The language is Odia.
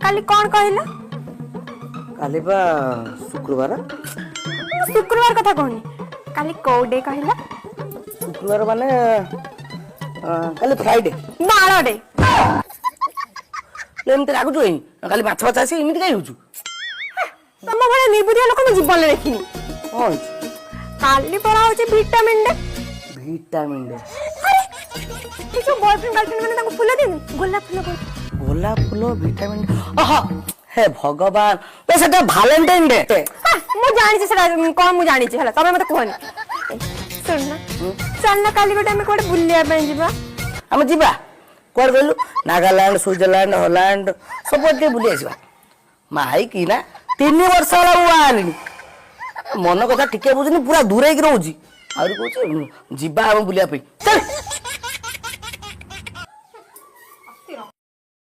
काली कौन कहला काली बा शुक्रवार शुक्रवार कथा कहनी काली कौ डे कहला शुक्रवार माने काली फ्राइडे बाळ डे एमती रागुଛୁ କାଲି ମାଛ ମାଛ ଆସି ଏମିତି କାଇଁ ହଉଛୁ ତମ ଭଳିଆ ନିର୍ବୁଦ୍ଧିଆ ଲୋକ ମୁଁ ଜୀବନରେ ଦେଖିନି କଣ ହେଇଛି କାଲି ପରା ହଉଛି ଭିଟାମିନ ଡେ ଭିଟାମିନ ଡେ ଏ ଯୋଉ ବୟଫ୍ରେଣ୍ଡ ଗାର୍ଲଫ୍ରେଣ୍ଡ ମାନେ ତାଙ୍କୁ ଫୁଲ ଦିଅନ୍ତି ଗୋଲାପ ଫୁଲ ଗୋଲାପ ଫୁଲ ଭିଟାମିନ ଓହୋ हे भगवान तो सेटा वैलेंटाइन डे ମୁଁ ଜାଣିଛି ସେଟା କଣ ମୁଁ ଜାଣିଛି ହେଲା ତମେ ମତେ କୁହନି ଶୁଣ ନା ଚାଲ ନା କାଲି ଗୋଟେ ଆମେ କୁଆଡେ ବୁଲିବା ପାଇଁ ଯିବା ଆମେ ଯିବା କୁଆଡେ କହିଲୁ ନାଗାଲାଣ୍ଡ ସୁଇଜରଲ୍ୟାଣ୍ଡ ହଲାଣ୍ଡ ସବୁଆଡେ ବୁଲି ଆସିବା ମାଇ କି ନା 3 ବର୍ଷ ହେଲା ମୁଁ ବାହାରିନି ମନ କଥା ଟିକେ ବୁଝୁନି ପୁରା ଦୂରେଇକି ରହୁଛି ଆହୁରି କହୁଛି ଯିବା ଆମେ ବୁଲିବା ପାଇଁ ଚାଲ